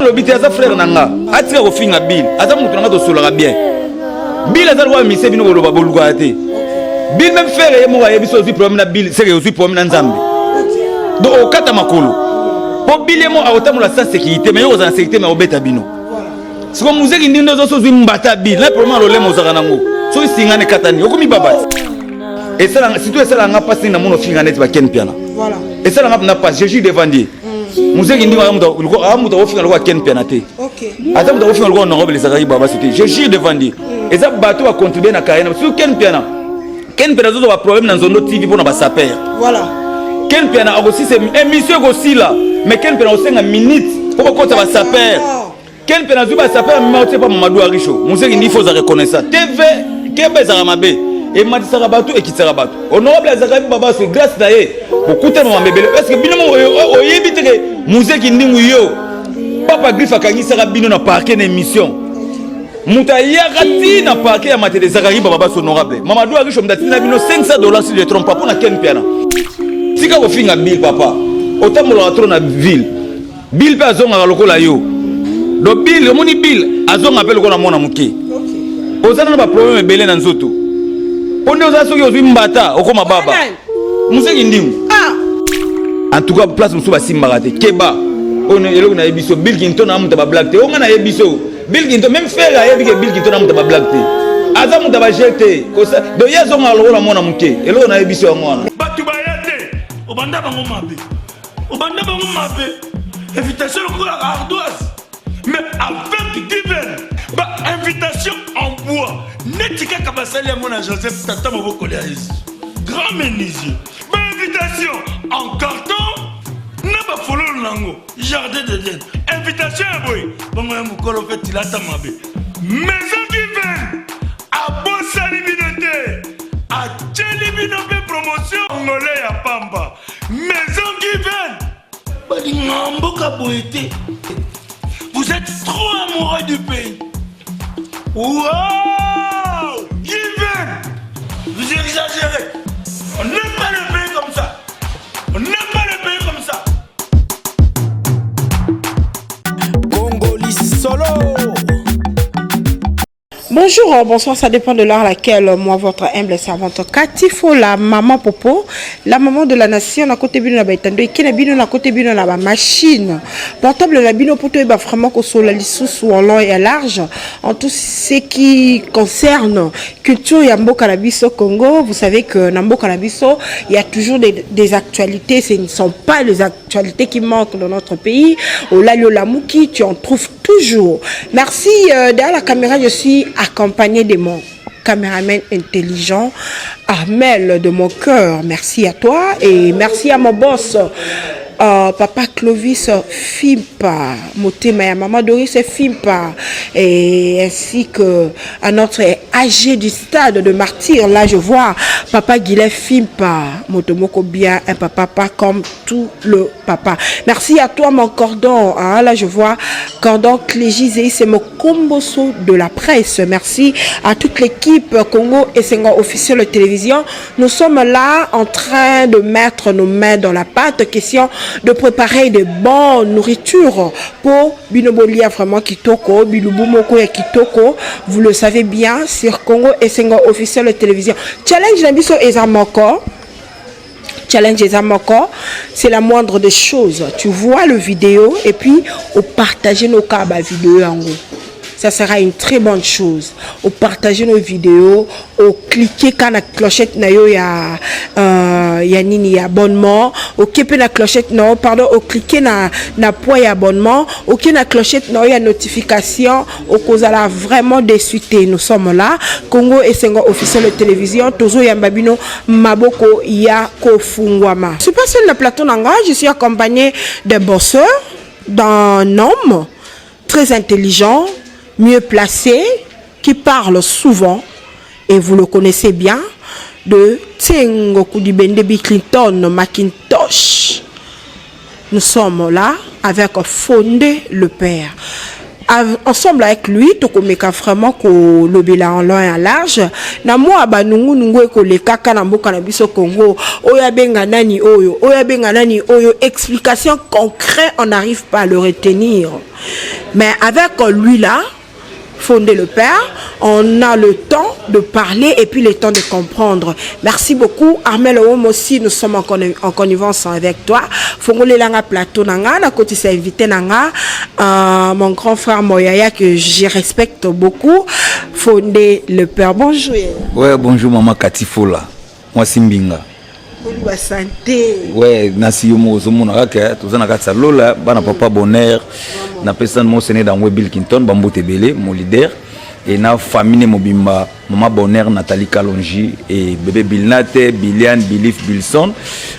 L'obité à sa frère nanga, atira au fin à Bill, à sa mouton de solara bien. Bill a droit à misser bino le babolugate. Bill même frère et moi, il y a aussi problème à Bill, c'est aussi problème dans Zambie. Donc au Katamakolo. Pour Bill et moi, à autant la sécurité, mais aux insécurités, mais au Betabino. Si vous avez une chose, vous avez Bill, là, pour moi, le lait Mozaranango. So is singane katani, okomi baba. Et ça, si tu es ça, on a passé dans mon finganet, va ken piana. Voilà. Et ça, on a pas, Jésus défendu. Musée qui dit, on ken pianate. Ok. Attends, on a fait le honorable les Zagaï Baba, c'était Jésus défendu. Et ça, bateau a contribué à Kayana. Si ken piana, ken piana, il y a un problème dans un autre TV pour nous saper. Voilà. Ken piana a aussi, c'est émission aussi là. Mais ken piana aussi, une minute. Pourquoi ça va saper? Ken piana, il va saper, mais c'est pas Mamadou Aricho. Musée qui dit, il faut reconnaître ça. TV. Et m'a dit Sarabatou et qui Sarabatou. Honorable Azakabi Baba, c'est grâce à eux. Beaucoup de gens m'embêtent. Parce que finalement, on y évite que musée qui n'y yo. Papa Griffe a gagné Sarabino n'a parqué une émission. Moutaïa Rati n'a parqué à mater des Zakabi Baba honorable. Mamadou a riche, on m'a dit $500 si je ne trompe pas pour la Ken Piana. Si vous faites un bill, papa, autant que vous avez une ville. Bill peut avoir un local à yo. Donc Bill, le money Bill, a un appel qu'on a mon amouké. Vous avez un problème belé dans Zoto. On est aux Mbata, au Koma Baba. Moussa Indim. En tout cas, place où va Simbarate. Keba. On est là, on a ébisso. Bill Clinton a monté ma blague. On a ébisso. Bill Clinton, même faire la Bill Clinton a monté ma blague. Azam t'a jeté. Donc, il y a un rôle à mon amouké. Et là, on a ébisso à moi. Batubayate. Au banda bango mabé. Au banda bango mabé. Invitation au cours à ardoise. Mais avec divers. Invitation en bois. Netika Kabasali à mon Joseph Tata Moboko Léaïs. Grand menuisier. Invitation en carton. N'a pas follow lango. Jardin de Dieu. Invitation à boy. Bon, moi, mon colo fait il a ta mabé. Maison qui vient. À Bossa Libinoté. À Tchelibinoté promotion. Angolais à Pamba. Maison qui vient. Badingamboka Boété. Vous êtes trop amoureux du pays. Wow! Given! Vous exagérez! On n'aime pas le pays comme ça! On n'aime pas le pays comme ça! Congolais solo! Bonjour, bonsoir, ça dépend de l'heure à laquelle moi, votre humble servante Katifo, la maman Popo, la maman de la nation, à côté de la baitando, et qui n'a bien à côté de la machine. Portable, la bino poto, et vraiment qu'on soit la lissous en long et à large, en tout ce qui concerne culture et Ambo Cannabis au Congo. Vous savez que Nambo Cannabis, il y a toujours des actualités, ce ne sont pas les actualités qui manquent dans notre pays. Au Lalio Lamouki, tu en trouves toujours. Merci, derrière la caméra, je suis accompagné de mon caméraman intelligent, Armel de mon cœur. Merci à toi et merci à mon boss, Papa Clovis Fimpa, Motema et Maman Doris Fimpa, et ainsi que à notre âgé du stade de martyr. Là, je vois Papa Guilet Fimpa, Motomoko bien, un papa pas comme tout le papa. Merci à toi, mon cordon. Hein, là, je vois cordon Clégizé, c'est mon comboso de la presse. Merci à toute l'équipe Congo et Senga officiel de télévision. Nous sommes là en train de mettre nos mains dans la pâte. Question de préparer de bonnes nourritures pour Binobolia vraiment Kitoko, Bilubumoko et Kitoko. Vous le savez bien, sur Congo et Senga officiel de télévision. Challenge Nabiso Ezamoko. Challenge Ezamoko, c'est la moindre des choses. Tu vois le vidéo et puis au partager nos cas vidéo en haut. Ça sera une très bonne chose. Au partager nos vidéos, au cliquer quand la clochette na yo ya nini abonnement, au cliquer la clochette na pardon, au cliquer na poids abonnement, au cliquer na clochette na ya notification, au cause la vraiment de suite. Nous sommes là, Congo et Sengo officiel de télévision, Tozo Yambabino Maboko ya Kofungwama. Je suis pas seul le plateau nanga, je suis accompagné d'un bosseur, d'un homme très intelligent, mieux placé, qui parle souvent, et vous le connaissez bien, de Tsengo Koudibende Bill Clinton Macintosh. Nous sommes là avec Fondé le Père. Ensemble avec lui, tokomeka vraiment ko lobela en long et en large. Na moi banungu nungu ko le kaka na mboka na biso Congo. Oya benga nani oyo, oya benga nani oyo. Explication concrète, on n'arrive pas à le retenir. Mais avec lui là, Fondé le Père, on a le temps de parler et puis le temps de comprendre. Merci beaucoup. Armel Oum aussi, nous sommes en connivence avec toi. Fongole Langa Plateau Nanga, na côté c'est invité Nanga, mon grand frère Moyaya que je respecte beaucoup. Fondé le Père, bonjour. Ouais, bonjour maman Katifola. Moi Simbinga. Bonjour santé. Ouais, nasi yomo zomona kaka, tozana katsa lola, bana papa bonheur. Na personne mo séné dans Bill Clinton, Bambote Belé, mon leader. Et na famille mobimba, maman bonheur Nathalie Kalonji et bébé Bilnate, Bilian, Bilif, Bilson,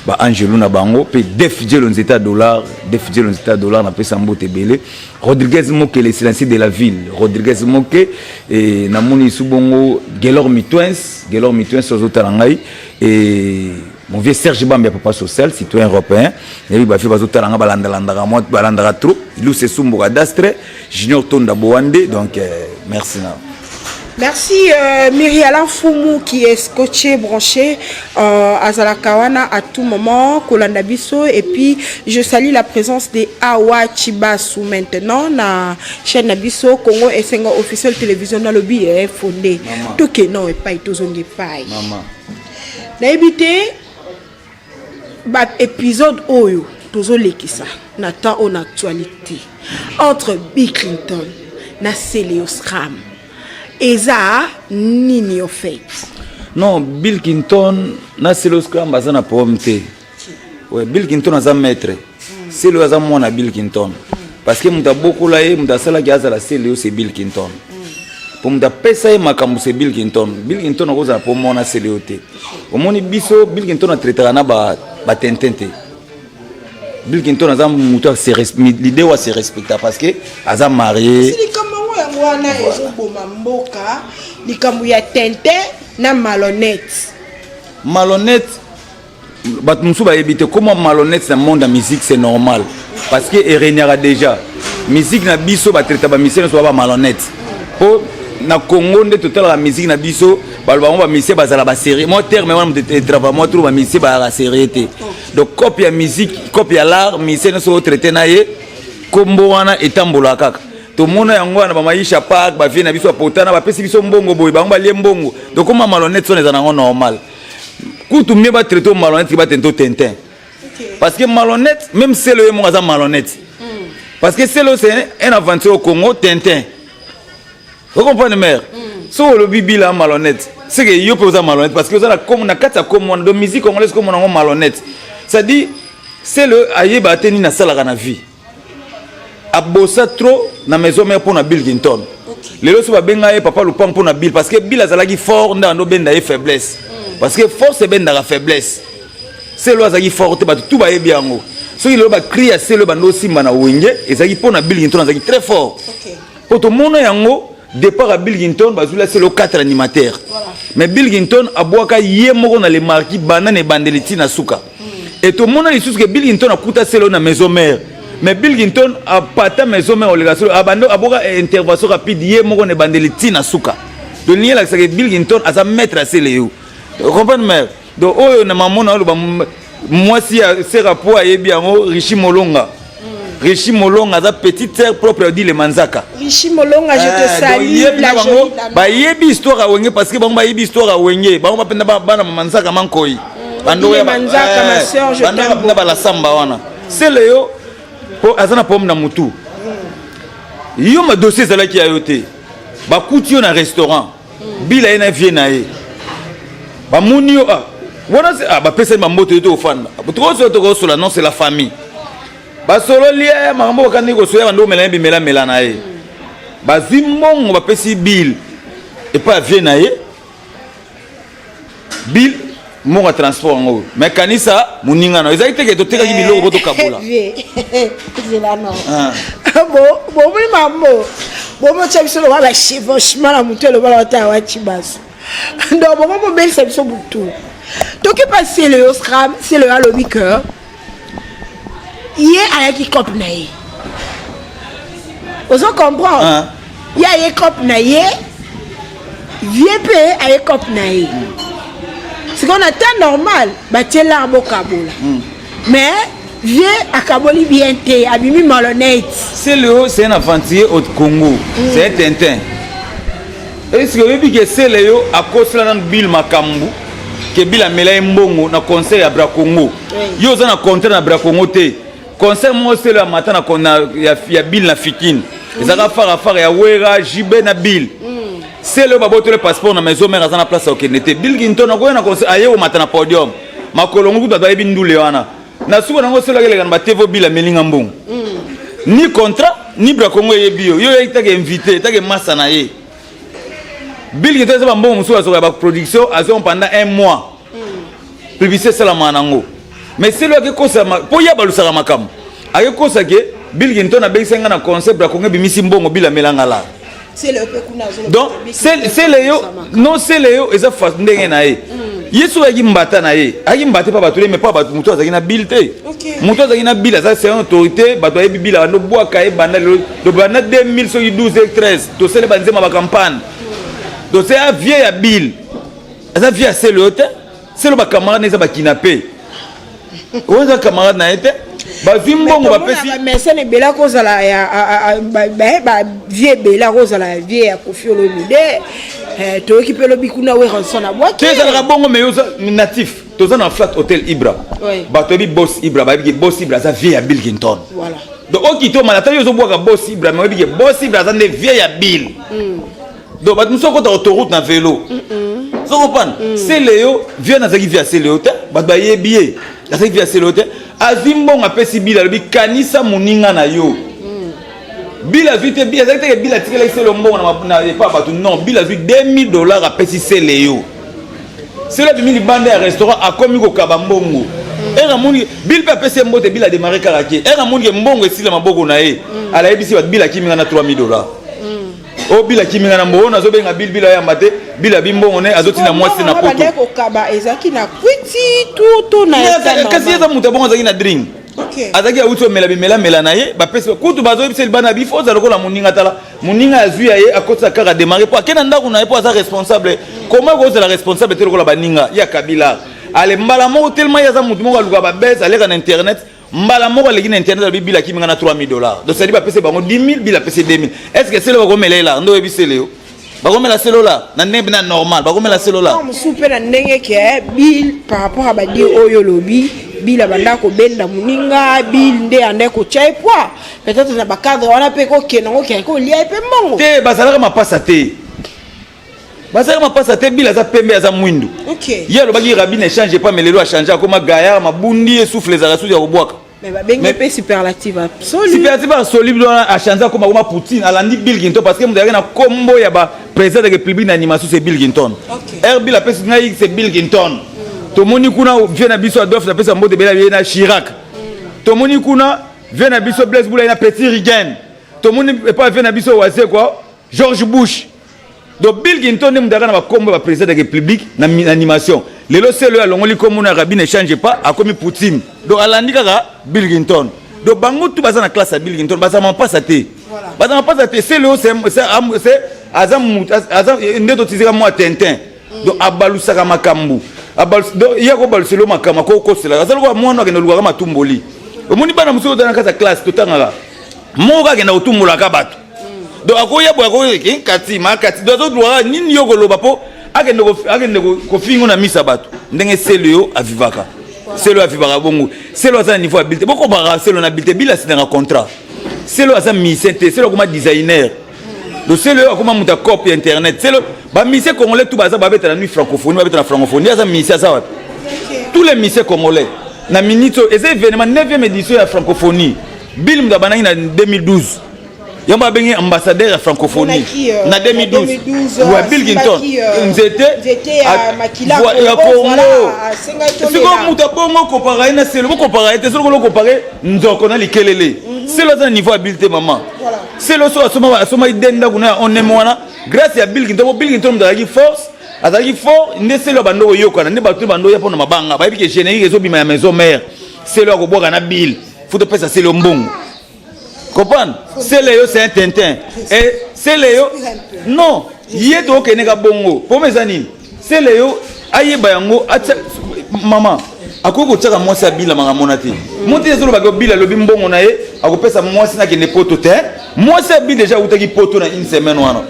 ba Angelo na bango, pe defidje les $, defidje les $, na pesa Mbote Belé. Rodriguez Moke, le silencieux de la ville. Rodriguez Moke et na moni subongo Gelor Mitwens aux Otarangai et mon vieux Serge Bambia, papa social, citoyen européen. Il va faire balandara trop. Il s'est soumbo à Dastre, Junior Tonda Boande. Donc, merci. Merci Myrialan Foumou qui est scotché, branché à Zalakawana à tout moment, Kolanda Bisso. Et puis, je salue la présence de Awa Chibasu maintenant, na chaîne Nabiso, Congo et Sengo officiel télévision dans le billet fondé. Tout que non, et pas tout zongue paille. Maman. N'habitez épisode Oyo, toujours l'équissa, n'attend en actualité entre Bill Clinton, na Célios Ram. Et ça, nini au fait. Non, Bill Clinton, na Célios Ram, ça n'a pas été. Ouais, Bill Clinton a un maître. C'est le hasard moi na Bill Clinton. Parce que m'ta beaucoup là, m'ta sala qui a la Célios c'est Bill Clinton. Pour m'ta pesa ma kambu c'est Bill Clinton. Bill Clinton a cause pour moi na Célios. Au moni biso Bill Clinton a traité na ba tentente. Bill Clinton a muto l'idée wa se respecta parce que a marié. Si comme moi na ezoboma mboka, likambu ya tente na malhonnête. Malhonnête bat musu ba ebité comment malhonnête dans le monde de la musique c'est normal parce que il régnera déjà. Musique na biso ba traiter ba musicien so ba malhonnête. Po na Congo de total la musique na biso ba ba musicien bazala ba série. Moi terme moi de travail moi trouve ba musicien ba la sérieuxité. Donc copie ya musique, copie ya l'art, musicien so traiter na ye kombo wana etambola kaka. To mona yango na ba maisha park ba vie na biso potana ba pesi biso mbongo boy ba ngba mbongo. Donc comment malhonnête so na normal. Quand on va traiter malhonnête, il va tenter Tintin. Parce que malhonnête, même c'est le mot malhonnête. Parce que c'est un aventure au Congo, Tintin. Vous comprenez, mère? Si le bibi là malhonnête, c'est que yo peut malhonnête parce que vous avez comme on a quatre comme de musique congolaise comme on a malhonnête. Ça dit c'est le aïe bateni na sala na vie. Abossa trop na maison mère pour na Bill Clinton. Les autres va benga papa le pam pour na Bill parce que Bill azalaki fort dans no benda e faiblesse. Parce que force est bien dans la faiblesse. C'est le qui forte, tout va bien. Si le va crier, c'est le bando simana wenge, et ça qui pose na Bill Clinton, ça qui très fort. Pour tout le monde yango, départ à Bill Clinton, c'est le 4 animateurs. Mais Bill Clinton a boaka yemo na les marquis banane et bandeliti na suka. Et tout le monde a dit que Bill Clinton a coûté c'est le na maison mère. Mais Bill Clinton a pas ta maison mère obligation, abando a boaka intervention rapide yemo na bandeliti na suka. Donc il y a que Bill Clinton a sa maître à c'est les vous comprenez, mère? Donc, moi, si c'est rapport à Ebiango, Rishi Molonga. Rishi Molonga a petite sœur propre dit le Manzaka. Rishi Molonga, je te salue. Bah, yebi histoire à Wenge parce que bon, bah, yebi histoire à Wenge. Bah, on va prendre bana Manzaka Mankoi. Bando Manzaka, ma sœur, je t'aime. Banda la samba wana. C'est le yo. Pour azana pom na mutu. Yo ma dossier zala qui a yoté. Bah, coutio na restaurant. Bila ena vienae. Ba munio ah wana ba pesa mamboto yoto ofanda trop so la non c'est la famille ba solo lia mambo kandi ko soya ndo mela bimela mela na ye ba zimbongo ba pesi Bill et pas vient na ye Bill mo ga transport ngo mais kanisa muninga na ezaki teke to teka ki biloko ko to kabula c'est là non bon mambo bon mo tsabiso lo ba chevauchement la mutu le bala ta wa chibasu. Donc, bon, belle c'est son bouton. Donc, c'est le Osram, c'est le Halloween cœur. Il y a un qui copie naïe. Vous comprenez? Il y a un copie naïe. Vieux pé a un copie naïe. C'est qu'on attend normal. Bah, tu es là, au Kaboul. Mais, vieux akaboli bien te abimi malhonnête. C'est un aventurier au Congo. C'est un Tintin. Est-ce que vous que c'est Léo à cause de la Bill Makambu que Bill a mêlé mbongo na concert à Bracongo. Yo za na concert na Bracongo te. Concert moi c'est le matin na ya Bill na Fikine. Ils ont fait ya Wera Jibe na Bill. C'est le baboto le passeport na maison mère na place au Kenete. Bill Ginton ko na concert aye au matin na podium. Makolongo to ba bindu lewana. Na suko nango c'est le gars na TV Bill a melinga mbongo. Ni contrat ni Bracongo yebio. Yo itake invité, itake massa na ye. Bill qui était bon sur la production pendant un mois. Publicité c'est la manango. Mais c'est le que ça pour y avoir le makam. Avec quoi ça que Bill Ginton a besoin d'un concept pour qu'on ait mis bon Bill à Melangala. C'est le donc c'est Léo non c'est Léo et ça fait n'engager. Yesu a gimbata na ye. A gimbata pas batulé mais pas battu muto azakina Bill te. Muto azakina Bill ça c'est une autorité battu Bill a no bois kae banda le banda 2012 et 13. To c'est le banzema ba campagne. Donc c'est un vieux à Bill. Ça vient c'est le c'est le camarade n'est pas kidnappé. On a camarade n'a été. Bah Zimbo on va passer. Mais c'est ne bela cause la vieux bela cause la vieux à Kofi Olomide. Tu occupes le bikuna ouais rançon à boîte. Tu es dans la bongo mais natif. Tu es dans un flat hôtel Ibra. Bah tu es boss Ibra. Bah boss Ibra ça vient à Bill Ginton. Voilà. Donc au qui toi malata yo zo bois boss Ibra mais boss Ibra ça ne vient à Bill. Donc, nous sommes sur l'autoroute dans le vélo. Vous comprenez? C'est Léo, vient dans c'est Léo, il billet. Via c'est Léo, Azimbon a fait Bill, il Kanisa Muninga na yo. Bill a vu, Bill a tiré le bon, non, Bill a vu $2000 à payer c'est Léo. C'est là que Bill a un restaurant à Komiko Kabambongo. Bill peut payer un Bill a démarré Karaké. Et un monde qui est bon, et si la Mabogo nae, à la ABC, Bill a qui m'a $3000. Oh Bill qui m'a nambo na zo benga Bill ya mate Bill abimbo on est azoti na mwasi na poto ko kaba ezaki na kwiti tout na kasi za muta bongo zaki na drink OK azaki auto mela na ye ba pesa kutu bazo bisel bana bifo za lokola muninga tala muninga azui ye akotsa kaka démarrer pour kena ndako na ye pour ça responsable comment vous êtes la responsable te lokola baninga ya Kabila ale mbala mo tellement ya za mutu mo luka ba besa ale na internet mbala moko leki na internet Bill a qui m'a $3000 donc ça dit pas payer bango 10000 Bill a payé 2000 est-ce que c'est le bagomela là ndo ebi seleo bagomela selo là na nembe na normal bagomela selo là comme soupe na ndenge ke Bill par rapport à badi oyo lobi Bill abanda ko benda muninga Bill nde ande ko chai poa peut-être na bakadre wana pe ko kenango ke ko lia pe mbongo te bazala ma passa te bazala ma passa te Bill aza pembe aza mwindu OK hier le bagi rabine ne change pas mais le loi changer comme Gaillard mabundi et souffle les arasu ya robwaka mais ben mais superlative absolue superlative absolue a changer comme Poutine alandi Bill Ginton parce que vous avez na combo ya ba président de la République d'animation c'est Bill Ginton Bill a pesi ngai c'est Bill Ginton to moni kuna vient na biso adof na pesa mbote bela na Chirac to moni kuna vient na biso Blaise Boula na Petit Rigen to moni pas vient na biso wase quoi George Bush. Donc Bill Ginton ne m'dara na combo ba président de la République na animation lelo c'est le alongoli comme on a rabbi ne change pas a comme Poutine donc alandi kaka Bill Ginton donc bango tout baza na classe à Bill Ginton baza ma pas saté baza ma pas saté c'est le c'est azam ndeto tizika moi Tintin donc abalusaka makambu donc il y a ko baluselo makama ko kosela azalo ko mwana ke no luka matumboli omoni bana muso dans la classe to tangala moka ke na utumula ka bato donc akoya bo akoya ke kati makati donc doit nini yo koloba po akende ko fingo na misa bato ndenge selio avivaka selo avivaka bongo selo za niveau habilité boko bara selo na habilité bila sina contrat selo za misente selo comme designer donc selo comme muta copie internet selo ba mise congolais tout baza ba beta na nuit francophonie ba beta na francophonie za mise ça tous les mise congolais na minito et c'est événement 9e édition de la francophonie Bill mdabana na 2012 yamba bengi ambassadeur à francophonie na 2012 ouais Bill Ginton j'étais à Makila voilà c'est comme muta bongo comparer na selo comparer te selo comparer nzoko na likelele selo za niveau habileté maman selo so asoma idenda kuna on aime wana grâce à Bill Ginton mdaki force azaki fort ne selo bando yokana ne batu bando ya pona mabanga ba biki générique ezo bima ya maison mère selo ko boka na Bill faut te pesa selo mbongo. Comprendre? C'est Léo, c'est un Tintin. Et c'est Léo. Non. Il est au Kenega Bongo. Pour mes amis, c'est Léo. Aïe Bayango. Maman. akoko tsaka mwasi abila mangamona te monte ezolo ba bila lobi mbongo na ye akopesa mwasi na kende poto te mwasi abila déjà utaki poto na une semaine wana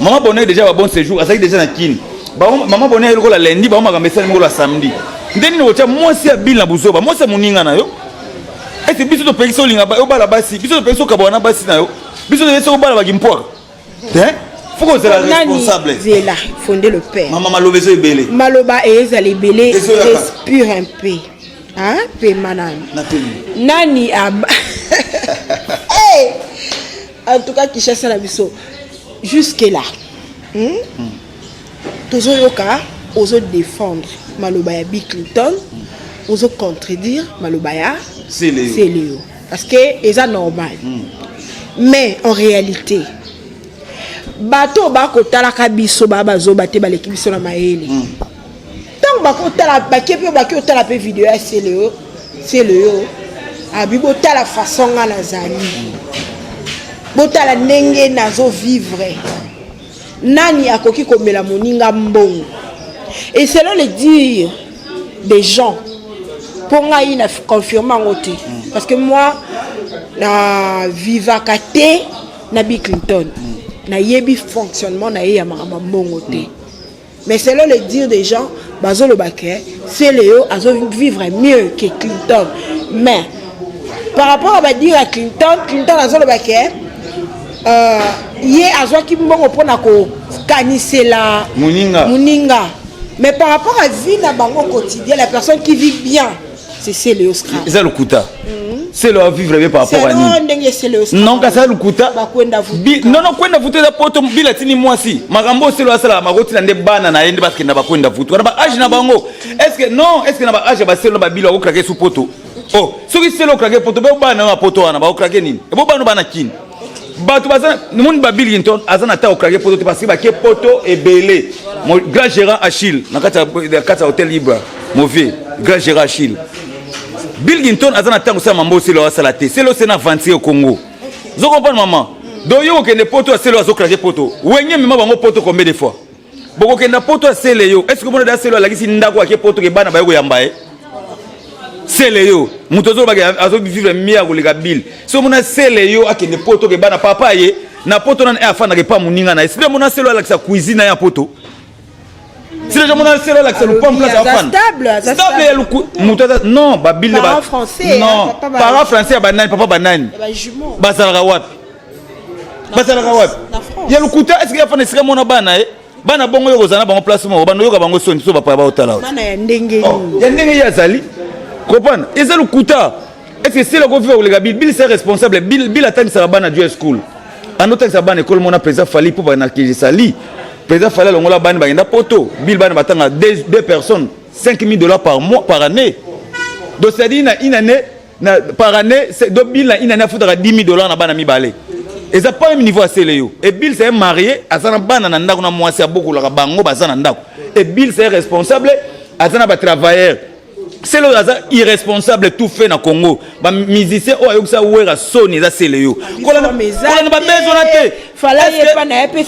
maman bonheur déjà ba bon séjour asaki déjà na kini maman bonheur eloko la lundi ba makambe sala ngolo la samedi ndeni no tya mwasi abila buzoba mwasi muninga na yo ete biso to pekisa olinga ba obala basi biso to pekisa okabwana basi na yo biso to pekisa obala ba kimpoka te faut que c'est la responsable zela fonder le père maman malobezo ebele maloba ezali belé respire un peu hein pe manani nani ab hey en tout cas qui chasse la biso jusque là toujours yoka ozo défendre maloba ya Bill Clinton ozo contredire maloba ya c'est Léo parce que c'est normal mais en réalité bato bakotala kabiso bazo bate baleki biso na maele tant bakotala bakepe bakotala pe vidéo ya c'est Léo abibo tala façon ngana zali botala ndenge nazo vivre nani akoki komela moninga mbongo et selon les dires des gens pour ngai na confirmer ngote parce que moi na vivakate na Bill Clinton na yebi fonctionnement na ya mbongo te mais selon les dires des gens bazolo baké c'est Léo azo vivre mieux que Clinton mais par rapport à dire à Clinton azolo baké yé azo ki mbongo pona ko kanisela muninga mais par rapport à vie na bango quotidien la personne qui vit bien c'est Léo Scrap c'est le kuta c'est le vivre bien par rapport à ni non ka ça le kuta non kwenda vuto da poto bila tini mwasi makambo c'est le asala magoti na ndebana na yende parce que na ba kwenda vuto na ba age na bango est-ce que na ba age ba selo ba bila ko craquer sous poto oh soki selo craquer poto be bana na poto wana ba ko craquer nini e bo bana bana kini bato bazana monde ba Bill Clinton azana ta ko craquer poto parce que ba ke poto e belé mon grand gérant Achille na kata hôtel libre mauvais grand gérant Achille Bill Clinton azana tango sa mambo selo asala te selo sena avancer au Congo zo comprendre maman do yo ke ne poto selo azo craquer poto wenye mema bango poto combien de fois boko ke na poto selo yo est-ce que bona da selo la kisi ndako ke poto ke bana ba yo yamba e selo yo muto zo ba azo vivre mia ko lega Bill so mona selo yo akende poto ke bana papa ye na poto na afana ke pa muninga na selo mona selo la kisa cuisine ya poto si les gens m'ont laissé là que le pompe place à fan stable non babil parents français non parents français banane papa banane basala wapi ya lukuta est-ce que ya fana sika mona bana bana bongo yo kozana bango place mo bana yo ka bango soni so papa ba otala bana ya ndenge ya zali comprendre eza lukuta est-ce que c'est le go vivre le Bill c'est responsable Bill attend ça bana du school en autant ça bana école mona président fali pour bana ki sali président fallait longola bani bagenda poto Bill bani batanga deux personnes $5,000 par mois par année donc c'est dire une année par année c'est donc Bill une année faudra $10,000 na bana mi balé et ça pas même niveau à Célio et Bill c'est marié azana bana na ndako na mwasi aboko la bango bazana ndako et Bill c'est responsable azana ba travailleur c'est le irresponsable tout fait na Congo ba musicien o ayoksa wera soni za Célio kola na ba besoin te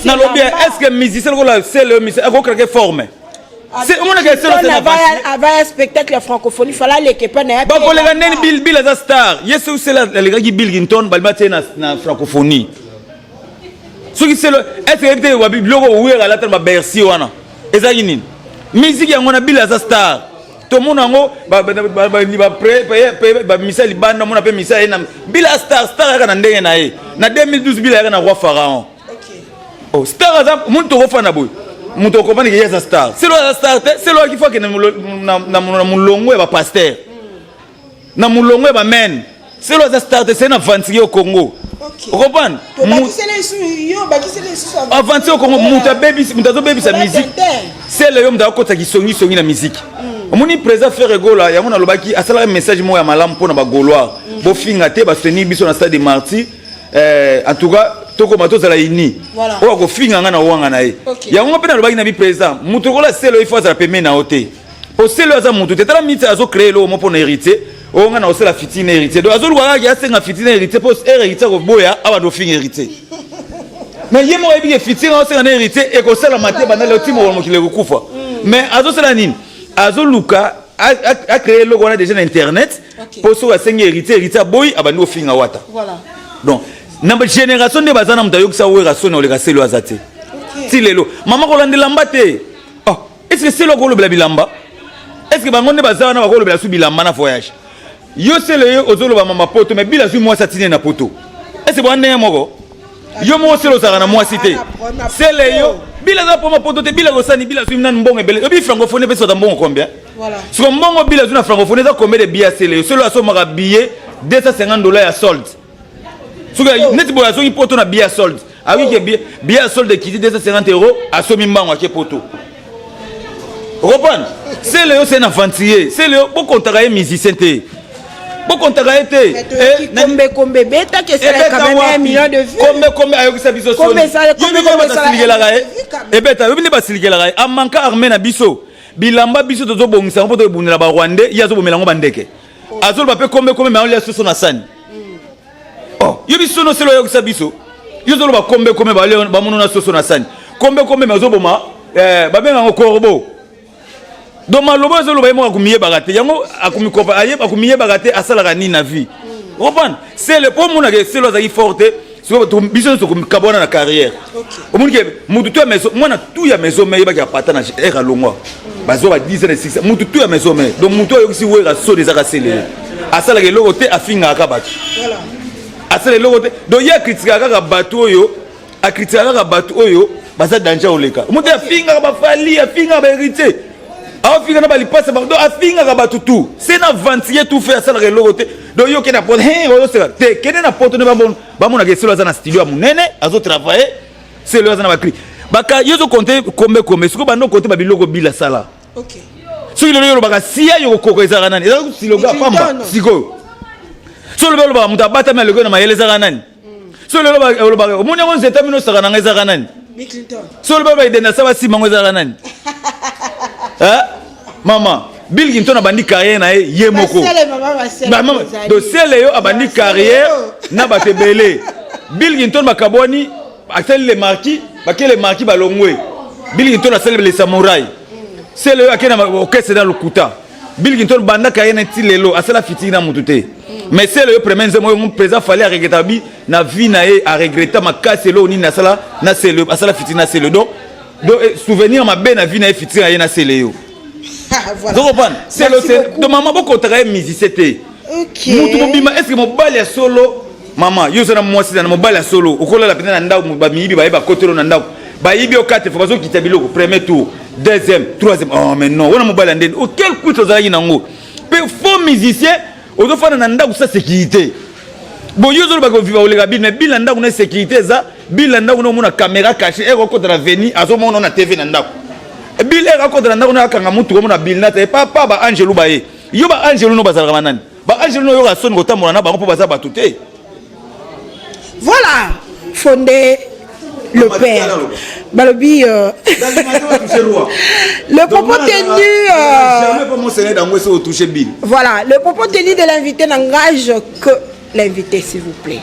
na lobby est-ce que musicien ko la Célio musicien ko créer forme c'est on a que c'est avant un spectacle francophonie fallait que pas na ba ko le ngani Bill za star yesu c'est la le gars Bill Clinton balbate na francophonie ce qui c'est le est-ce que peut wa biblio wera la tellement Bercy wana ezaki nini musique yango na Bill za star tout le monde ango ba misa libanda mona pe misa ena Bill star kana ndenge na ye na 2012 Bill kana roi pharaon oh star azam muntu ko fana boy muntu ko fana ke yesa star c'est le star c'est le qui faut que na mulongo ba pasteur na mulongo ba men c'est le star c'est na avancer au Congo vous comprenez avancer au Congo muta baby sa musique c'est le homme d'akota qui songi na musique moni président Ferregola ya mona lobaki asala message mo ya malamu pona ba gaulois bo finga te ba soutenir biso na stade de Martyrs en tout cas toko matoza la ini o ko finga ngana wanga na ye ya ngo pena lobaki na bi président muto kola selo il faut ça peme na hote o selo za muto te tala miti azo créer lo mo pona héritier o ngana o sela fitine héritier do azo lwa ya senga fitine héritier pos héritier ko boya aba do finga héritier mais yemo ebi fitine o senga héritier e ko sela maté bana le timo mo kile ko kufa mais azo sela nini azoluka a créé le on a déjà internet pour so asengi héritier boy abandi ofinga wata Voilà. donc na génération de bazana mutayo kisa wera sona ole kaselo azate ti lelo mama ko landela mbate oh est-ce que c'est le ko bilamba est-ce que bangonde bazana ba ko lo su bilamba na voyage yo c'est le ozolo ba mama poto mais bila su moi satine na poto est-ce que bonne moko yo mo c'est le sarana moi cité c'est le yo bila za poma poto te bila ko sani bila su nan mbongo ebele obi francophone pe so da mbongo combien Voilà. sur mbongo bila su na francophone za combien de billets c'est le solo aso maka billet $250 à solde suka neti boya so poto na billet à solde ah oui que billet à solde qui dit €250 asomi mbango ke poto reprendre c'est le yo c'est un aventurier c'est le pour contraire musicien te pour contraire te Kombe beta que c'est quand même 1 million de vues. Kombe ayo kisa biso so Kombe ça basilikela gae ebeta yo bini basilikela gae amanka armée na biso bilamba biso tozo bongisa mpo to bunela ba Rwandais yazo bomela ngo bandeke azolo ba pe kombe mais on laisse so na sani oh yo biso no selo yo kisa biso yo zolo ba kombe ba mono na so na sani kombe mais ozo boma ba benga ngo corbeau donc malobo zolo ba mo akumiye bagate yango akumikopa aye akumiye bagate asala ka ni na vie reprendre c'est le pour mon que c'est le forte sur ton biso so kabona na carrière o mon que mutu to maison moi na tout ya maison mais ba ka pata na era longwa bazo ba 10 et 6 mutu to ya maison mais donc mutu yo si wera so des akasele asala ke logo te afinga ka batu voilà asala logo te donc ya kritika ka batu oyo a kritika ka batu oyo baza danger oleka mutu afinga ba fali afinga ba héritier afinga na bali passe donc afinga ka batu tout c'est na ventier tout faire asala ke logo te donc yo ke na porte te kene na porte ne ba mona ke selo za na studio ya munene azo travailler selo za na ba cli baka yo zo compter combien siko bando compter ba biloko bila sala OK so il yo baka sia yo kokoko ezaka nani ezaka siloga pamba siko so le belo ba muta bata me lego na mayele ezaka nani so le baka omoni ngo nzeta mino saka na ezaka nani Bill Clinton so le belo idena saba sima ngo ezaka nani mama Bill Clinton abandi carrière na ye moko mama do sele yo abandi carrière na batebele Bill Clinton bakaboni akeli le marquis bakele marquis balongwe Bill Clinton asele les samouraï sele yo akena okese dans le kuta Bill Clinton banda carrière na tilelo asala fitina mutute mais sele yo premier nzemo yo président fallait regretter bi na vie na ye a regretter makase lo ni na sala na sele asala fitina sele donc souvenir ma ben na vie na ye fitina ye na sele yo voilà. Donc c'est le de maman beaucoup travailler musicien te. OK. Mutu bima est-ce que mon bal ya solo maman yo zana moi c'est dans mon bal ya solo okola la pena ndao ba miyibi ba kotelo na ndao ba yibi o 4 fois bazo kitabiloko premier tour deuxième troisième oh mais non on a mon bal ndeni o quel coup to zala nango pe faux musicien o do fana na ndao sa sécurité bon yo zolo ba ko viva o le gabi mais bil ndao na sécurité za bil ndao no mona caméra cachée e ko na venir azo mona na TV na ndao Bill est raconté dans la kanga mutu comme na Bill na te papa ba Angelo ba ye yo ba Angelo no bazala manani ba Angelo no yo ga son ko tamona na ba ko baza batute voilà fondé le père balobi le propos tenu jamais pas mon seigneur dans moi c'est au toucher Bill voilà le propos tenu de l'invité n'engage que l'invité s'il vous plaît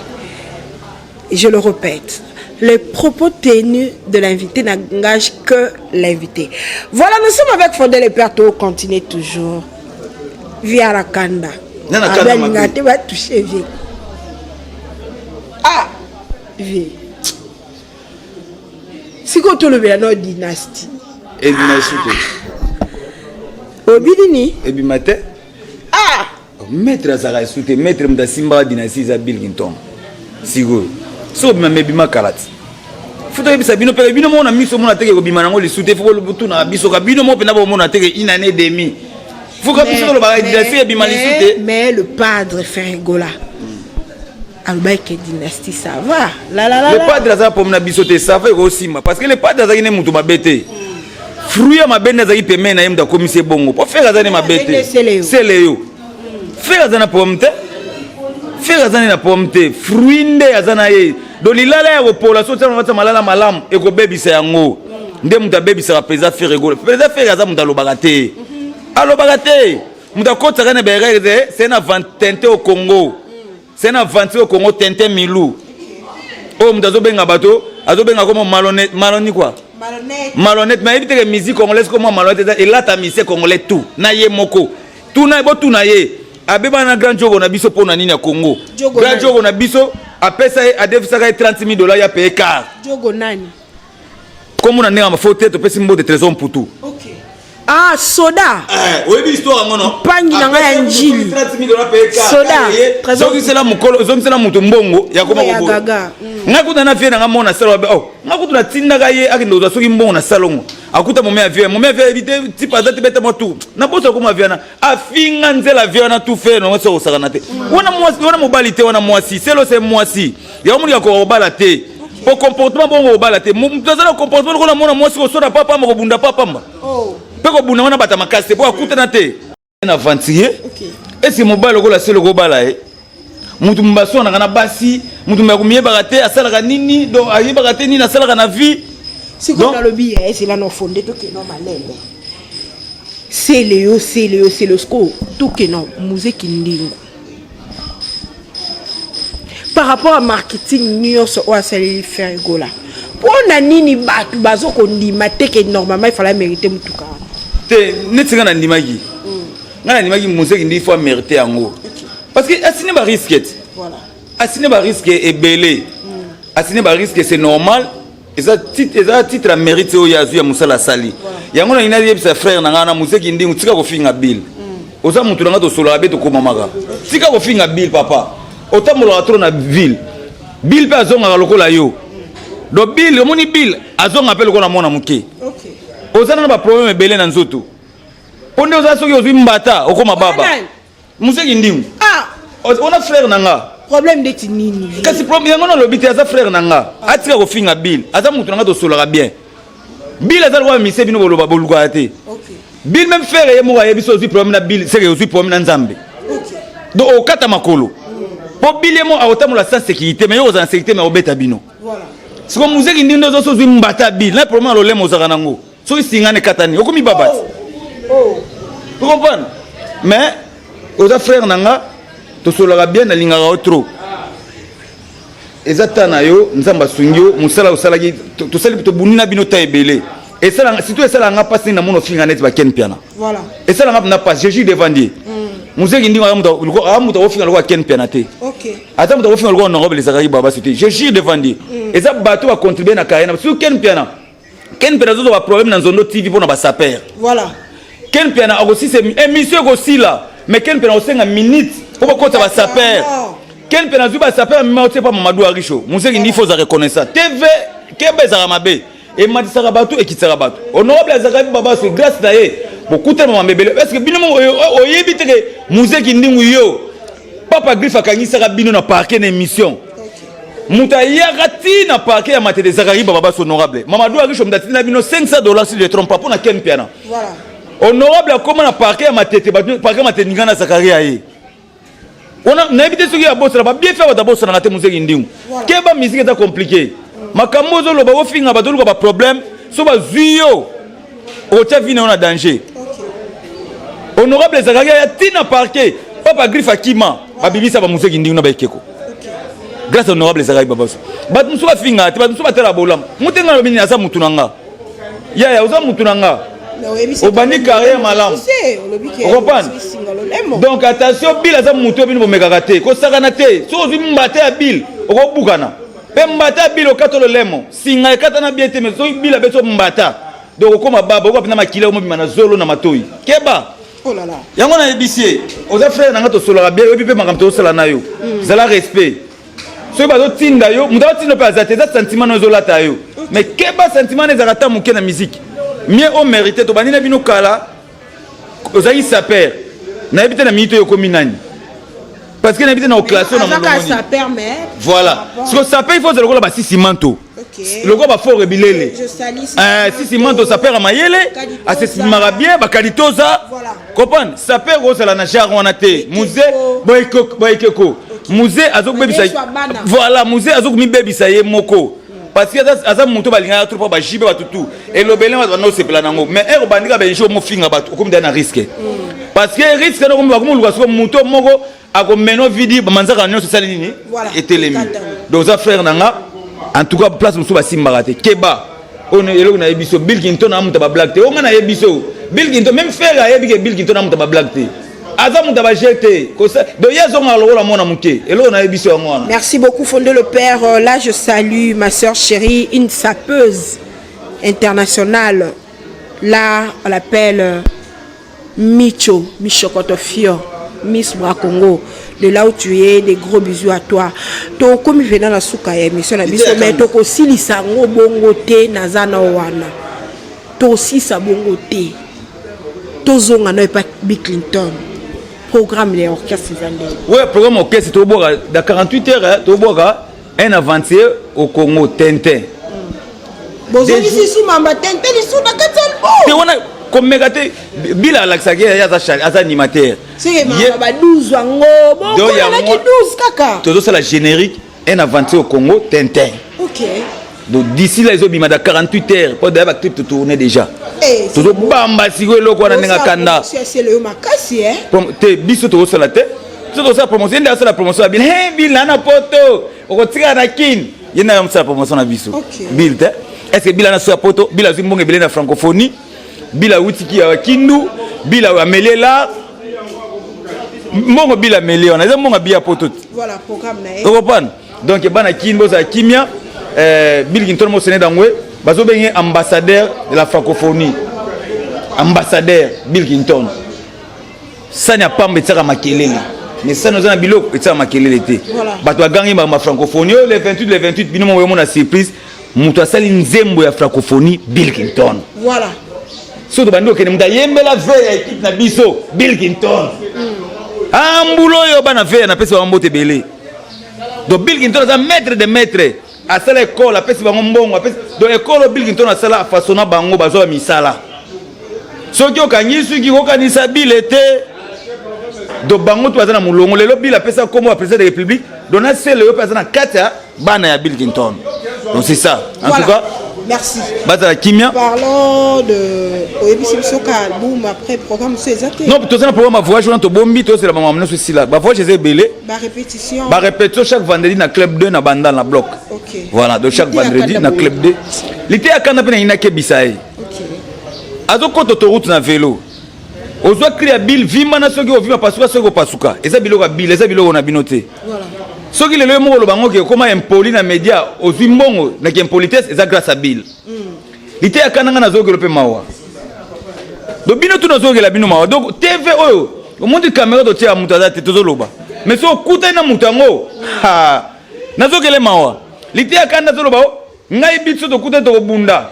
et je le répète. Les propos tenus de l'invité n'engagent que l'invité. Voilà, nous sommes avec Fondé le Père Togo, continue toujours. Via la Kanda. Tu vas toucher, vie. Ah, vie. Si tu as le dynastie. Et dynastie. Obidini. Et bimate. Ah. Maître Azara Soute, maître Mdasimba dynastie Bill Clinton. Sigo. So bima kalati futo bisa bino pele bino mona miso mona teke ko bima nango le soute fo lo butuna biso ka bino mo pena bo mona teke une année demi faut que biso lo ba dynastie bima le soute mais le padre Ferregola albaike dynastie ça va la le padre za pour na biso te ça va aussi parce que le padre za ine mutu mabete fruit ya mabende za ipeme na yemda komise bongo pour faire za ne mabete c'est léo faire za na pomte faire azana na pomte fruinde azana ye do lilala ya kopola so tsama matsa malala malam e ko bebisa yango nde muta bebisa président Ferregola président Ferregola za muta lobaka te alobaka te muta kota kana bereze c'est na vantente au Congo c'est na vantente au Congo tente milou o muta zo benga bato azo benga comme maloni quoi malhonnête mais évite que musique congolaise comme malhonnête et là ta musique congolais tout na ye moko tuna bo tuna ye abeba na grand jogo na biso pona nini ya Congo grand jogo na biso apesa a defisaka $30,000 ya paye car jogo nani comme on a né en faute to pesi mbo de trésor mputu. OK. Ah, soda. Oui, l'histoire ngono. Pangi na nga ya njili. Soda. Trésor qui c'est là mukolo, zom c'est là mutu mbongo ya koma ko. Gaga. Ngakuta na vie na ngamona sala ba. Oh, ngakuta na tinda ga ye akindo za soki mbongo na salongo. Akuta momé vie éviter tipa date beta motu. Na bosa ko ma vie na. Afinga nzela vie na tout fait no so sakana te. Wana mobilité wana mwasi, c'est mwasi. Ya omuli ya ko balate. Pour comportement bon balate. Mutazala comportement ko na mona mwasi ko so na papa mo bunda papa mba. Oh. Peko buna wana bata makase po akutana te na aventurier. OK. Est-ce mobile ko la selo ko bala mutu mbaso na kana basi mutu mbakumie bagate asala nini do ayi bagate nini asala na vie si ko na lobby c'est là non fondé to ke no malele c'est le sco tout ke non musique ndingo par rapport à marketing nyonso o asali faire gola pour na nini bazo ko ndima te ke normalement il fallait mériter mutuka te netinga na ndimaki ngana ndimaki musique ndi faut mériter yango parce que asine ba risque voilà asine ba risque est belé asine ba risque c'est normal et ça titre mérite o yazu ya musala sali yango na ina yebisa frère na ngana musique ndi utika ko finga bill oza mutu nga to solo abeto ko mamaka tika ko finga bill papa otamola trop na ville bill pa zonga lokola yo do bill omoni bill azonga pe lokola mona muke OK ozana na ba problème belé na nzoto ponde oza soki ozwi mbata okoma baba museki ndimu on a frère nanga problème de tinini kasi problème yango na lobité aza frère nanga atika ko finga bill aza mutu nanga to soloka bien bill aza ko mise bino boloba boluka te OK bill même frère ye mo ya biso ozwi problème na bill c'est que ozwi problème na nzambe OK do okata makolo po bill ye mo aotamola sans sécurité mais yo oza na sécurité mais obeta bino voilà siko museki ndindo ozo ozwi mbata bill na problème lo lemo ozaka nango so singane katani okomi babati tu comprends mais aux frères nanga to soloka bien na lingaka trop ezatana yo nzamba sungyo musala usalaki to sali to bunina bino ta ebele et ça surtout ça nga passer na mono finga net ba ken piana voilà et ça nga na pas Jésus devant Dieu museki ndi amuta ofinga lo ken piana te OK ata muta ofinga lo honorable zakari baba c'était Jésus devant Dieu et ça bateau va contribuer na carrière sur ken piana zo ba problème na zondo TV pour na ba saper voilà ken piana aussi c'est émission aussi là mais ken piana aussi 5 minutes pour ko ta ba saper ken piana zuba saper mais on sait pas Mamadou Aricho museki ndi faut za reconnaître TV kebe za mabe et matisaka bato et kitaka bato honorable zakari baba c'est grâce na ye beaucoup tellement mabele parce que bino oyebi te museki ndingu yo papa griffe akangisa bino na parquet na émission muta yagati na parquet ya matete zakari baba honorable Mamadou Aricho mdati na bino $500 si je trompe pas pour na ken piana voilà honorable comment na parquet ya matete parquet matete ngana zakari aye on a évité ce qui a bossé là bien faire d'abord ça na te museki ndingu keba musique est compliqué makambo zo loba ofinga ba doluka ba problème so ba zuyo o tia vina on a danger honorable zakari ya tina parquet papa griffe akima ba bibisa ba museki ndingu na ba ekeko grâce honorable zakari babaso bat musuka finga te bat musuka tela bolam mutenga lo bini asa mutunanga ya oza mutunanga obani carrière malam donc attention bill asa mutu bini bomekaka te kosakana te so ozwi mbata ya bill okobukana pe mbata ya bill okatolo lemo singa ekatana bien te mais so bill abeso mbata donc okoma baba okopina makila omobima na zolo na matoi keba oh là là yango na ebisie oza frère nanga to soloka bien obi pe makambo to sala na yo zala respect so bazo tinda yo muta tinda pe azate za sentiment no zolata yo mais keba sentiment ezaka ta muke na musique mieux on mérite to banina bino kala ozaki saper na ebite na minute yo komi nani parce que na ebite na o classe na molongoni ça permet voilà parce que saper il faut se lokola ba sisimanto lokola ba fort bilele sisimanto saper a mayele asesimara bien ba kalitoza comprendre saper ozala na genre wana te musée boykeko musée azokubebisa voilà musée azokubebisa ye moko parce que aza muto balinga trop ba jibe batutu et lobele ba no sepela nango mais ero bandika ba jo mo finga batu comme dans risque parce que risque no comme comme luka so muto moko akomeno vidi ba manzaka nyo sali nini etelemi donc za frère nanga en tout cas place muso ba simbarate keba on elo na ebiso Bill Clinton na muta ba black te on na ebiso Bill Clinton même frère a ebi ke Bill Clinton na muta ba black te Merci beaucoup, Fondé le Père. Là, je salue ma soeur chérie, une sapeuse internationale. Là, on l'appelle Micho Kotofio, Miss Bracongo. De là où tu es, des gros bisous à toi. To comme venant la souka ya émission la biso mais to ko silisa ngo bongo te nazana wana. To si sa bongo te. To zonga no pas Bill Clinton. Programme les orchestres zandé. Ouais, programme orchestre to boka dans 48 heures to boka un avancier au Congo Tintin. Bozo ici sous mamba Tintin li sous na katsalbo. Te wana comme megate bila laksage ya za animateur. C'est ma 12 wango bon on a qui 12 kaka. Todo ça la générique un avancier au Congo Tintin. OK. Donc d'ici là ils ont mis dans 48 heures pour d'ailleurs clip tourner déjà. Todo bamba sigo loko na nga kanda. C'est le makasi te biso to ça la te. To ça promotion nda ça la promotion bil hey bil na poto. Oko tika na kin. Yena yam ça promotion na biso. Bil te. Est-ce que bil na so poto bil azu mbonge belé na francophonie. Bila witiki ya kindu, bila wa melela. Mongo bila mele, on a mongo bia poto. Voilà, programme na. Vous comprenez? Donc bana kinbo za kimia Bill Clinton mo sene dangwe, bazo benye ambassadeur de la francophonie. Ambassadeur Bill Clinton. Ça n'a pas mettre makelele. Mais ça nous a biloko etsa makelele te. Bato gangi ma francophonie le 28 bino mo na surprise. Mutu asali nzembo ya francophonie Bill Clinton. Voilà. Surtout bando ke muta yembela veille équipe na biso Bill Clinton. Ambulo yo bana veille na pesa mbote belé. Donc Bill Clinton est un maître de maître. À cette école, à pesa bango mbongo, à pesa donc école Bill Clinton a sala façonna bango bazo misala. Soki okangi soki okanisa Bill était donc bango to azana mulongo lelo Bill a pesa comme président de la République. Donc na c'est le président kata bana ya Bill Clinton. Donc c'est ça. En voilà. Tout cas, merci. Parlons de album après programme c'est non, tout ça un programme voyage on to bombi to c'est la maman ceci là. Ba voyage c'est belé. Ba répétition. Ba répétition chaque vendredi na club 2 na banda na bloc. OK. Voilà, donc chaque vendredi na club 2. L'été à Canada ina ke bisaï. OK. Azo ko autoroute na vélo. Ozo créer bill vima na soki o vima pasuka soki pasuka. Eza biloko bill, eza biloko na binoté. Voilà. Soki le mo lo bango ke koma impoli na media ozi mbongo na ke impolitesse eza grâce à bill. L'été à Canada na zo ke lope mawa. Donc bino tout nazo ke la bino mawa. Donc TV oyo au monde de caméra do tia mutada te tozo loba. Mais so kuta na mutango ha nazo ke le mawa. L'été à Canada zo loba ngai bitso to kuta to bunda.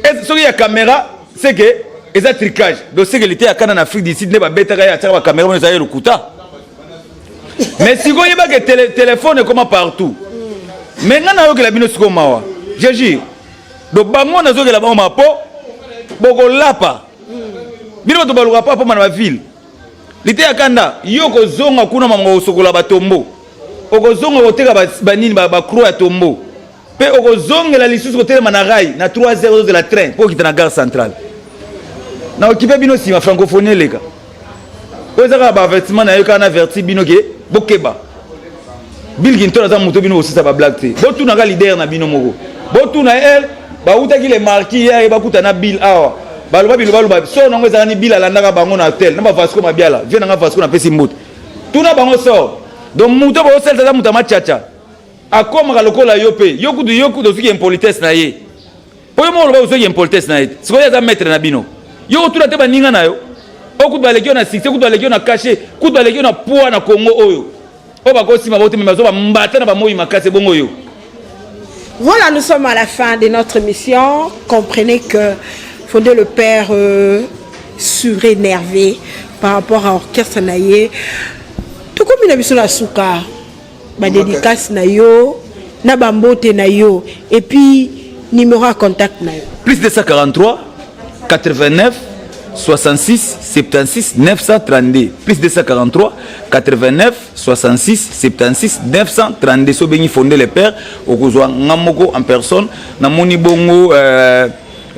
Et soki ya caméra c'est que eza tricage. Donc c'est que l'été à Canada en Afrique du Sud ne ba betaka ya tia caméra mais ça le kuta. Mais si vous avez que téléphone est comme partout. Maintenant, vous avez la bino mawa. Je dis, donc bango na zo ke la bango mapo, boko lapa. Bino to baluka papa na ville. Lité ya kanda, yo ko zonga kuna mango sokola batombo. Oko zonga oteka banini ba croix ya tombo. Pe oko zonga la lisusu ko tele manarai na 3h de la train pour quitter la gare centrale. Na okipe bino si ma francophonie leka. Ozaka ba avertissement na yo kana averti bino ke bokeba. Bill Clinton aza moto bino aussi ça ba blague te. Botu na ga leader na bino moko. Botu na elle ba utaki le marquis ya ba kuta na Bill awa. Ba loba biloba loba so na ngeza ni Bill alandaka bango na hotel. Na ba Vasco mabiala. Viens na Vasco na pesi mbote. Tuna bango so. Donc moto ba osel za muta machacha. Akoma lokola yope. Yokudu soki impolitesse na ye. Po yo mo loba soki impolitesse na ye. Siko ya za maître na bino. Yo tuna te ba ninga na yo. Okutu balekio na succès, okutu balekio na caché, okutu balekio na poids na Congo oyo. Oba ko sima bote mezo ba mbata na ba moyi makase bongo yo. Voilà, nous sommes à la fin de notre émission. Comprenez que Fondé le Père surénervé par rapport à l'orchestre naïe. Tout comme une émission la souka, ba dédicace na yo, na bambote na yo, et puis numéro à contact na yo. Plus de 143 89 66 76 932 plus 243 89 66 76 932 so bengi Fondé le Père okozwa ngamoko en personne na moni bongo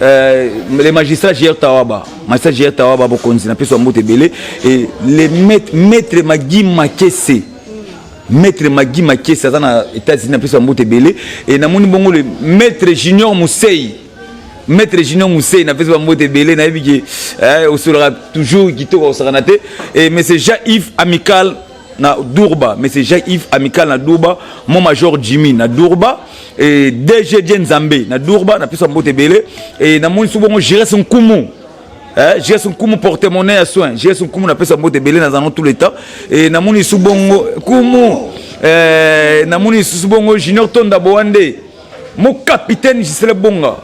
les magistrats J.R. Tawaba bokonzi na peso mbote belé et les maître Magui Makese maître Magui Makese na États-Unis na peso mbote belé et na moni bongo le maître Junior Mousseyi Maître Junior Moussé n'a fait pas mot de belé na yebiki au sera toujours kitoko au saranate et monsieur Jean-Yves Amical na Dourba, monsieur Jean-Yves Amical na Dourba, mon major Jimmy na Dourba et DG Djenzambe na Dourba na fait mot de belé et na mon souvent gérer son kumu. J'ai son kumu porte-monnaie à soin, j'ai son kumu na fait mot de belé dans tout le temps et na mon souvent kumu na mon souvent Junior Tonda Boande. Mon capitaine Gisele Bonga,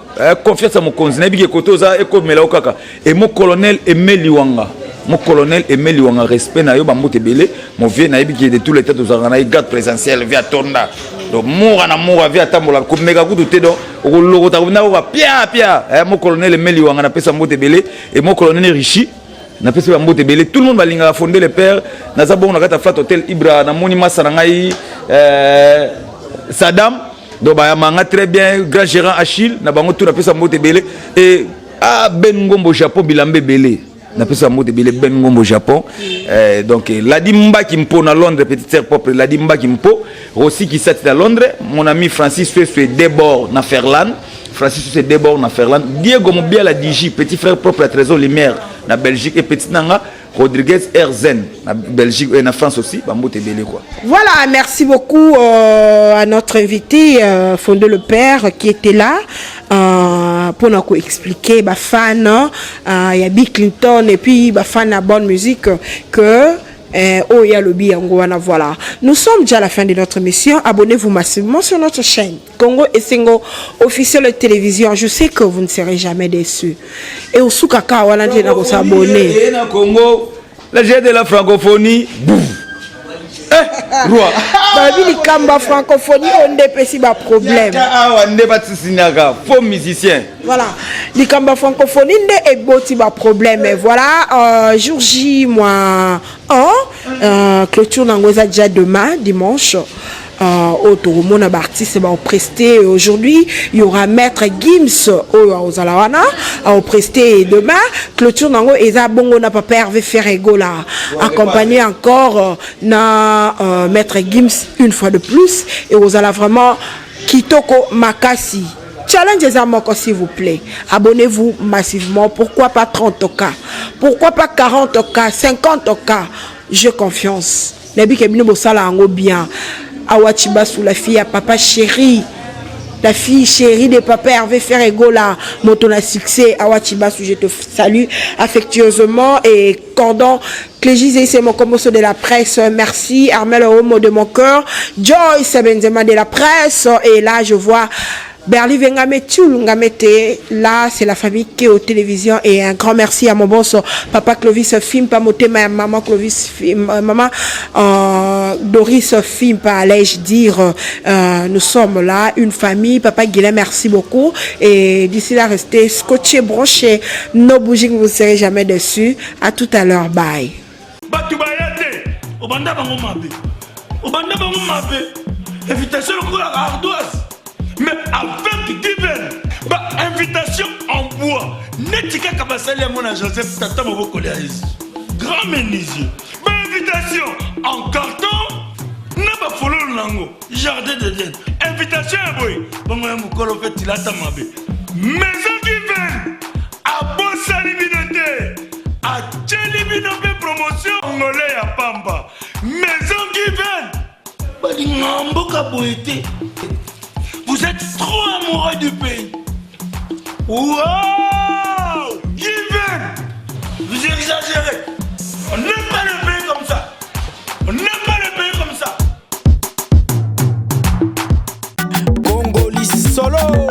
confiance à mon conseil, n'abîme que Kotoza et comme Melaokaka, et mon colonel Emeli Wanga. Mon colonel Emeli Wanga, respect na yo bambo tebele, mon vieux n'abîme que de tous les temps aux arana, garde présentiel via Tonda. Donc moura na moura via Tamola, comme méga coup de tédo, au logo taouna ou pia, mon colonel Emeli Wanga n'a pas sa moto tebele, et mon colonel Richi n'a pas sa moto tebele. Tout le monde va l'inga fonder le père, n'a pas bon na gata flat hôtel Ibra, na monima sarangai, Saddam. Donc bah manga très bien grand gérant Achille na bango tout na pesa moto belé et Ben Ngombo Japon bilambe belé na pesa moto belé Ben Ngombo Japon donc Ladimba Kimpo na Londres petite sœur propre Ladimba Kimpo Rossi qui s'est à Londres mon ami Francis Sué Debord na Ferland Francis Sué Debord na Ferland Diego Mobia la Digi petit frère propre à Trésor Lumière na Belgique et petit nanga Rodriguez Erzen, en Belgique et en France aussi, quoi. Voilà, merci beaucoup à notre invité, Fondé le Père, qui était là pour nous expliquer, fan, il y a Bill Clinton et puis fan à bonne musique que oh il y a le biangoana. Voilà, nous sommes déjà à la fin de notre émission. Abonnez-vous massivement sur notre chaîne Congo et Sengo officielle télévision. Je sais que vous ne serez jamais déçus. Et au soukaka wala ndena ko s'abonner. Congo, la j'ai de la francophonie. Roi. Babi kamba francophonie on dépêche pas problème. Ah on débat sinaga, faux musicien. Voilà, les kamba francophonie ne est boti pas problème. Et voilà, jour J moi clôture n'angoisa déjà demain dimanche. Mon artiste va prester aujourd'hui. Il y aura Maître Gims aux Alawana au prester demain. Clôture nango eza bongo na papa Hervé Ferrego là. Accompagné encore na Maître Gims une fois de plus et aux Ala vraiment Kitoko Makasi. Challenge les amours s'il vous plaît. Abonnez-vous massivement. Pourquoi pas 30K? Pourquoi pas 40K? 50K? J'ai confiance. Nebi kebino bosala ango bien. Awachiba sous la fille à papa chéri. La fille chérie de papa Hervé Ferrego là. Moton à succès. Awachiba sous je te salue affectueusement. Et cordon Clégis c'est mon commotion de la presse. Merci. Armel Homo de mon cœur. Joyce Benzema de la presse. Et là je vois Berli Vengamete, là c'est la famille qui est aux télévisions et un grand merci à mon boss papa Clovis Film pas moté ma maman Clovis maman Doris Film pas allais-je dire nous sommes là une famille papa Guilhem merci beaucoup et d'ici là restez scotché branché no bouging vous ne serez jamais déçus à tout à l'heure bye. Invitation mais avec divers, invitation en bois. Netika Kabasali à mon Joseph Tata Moboko grand menuisier. Invitation en carton. N'a pas follow lango. Jardin de Dieu. Invitation à boy. Bon, on fait il a tamabé. Maison divers. À Bossa Libinoté. À Tchelibinoté promotion. Angolais à Pamba. Maison divers. Badingamboka boité. Vous êtes trop amoureux du pays. Wow! Given! Vous exagérez. On n'aime pas le pays comme ça. On n'aime pas le pays comme ça. Congolais solo.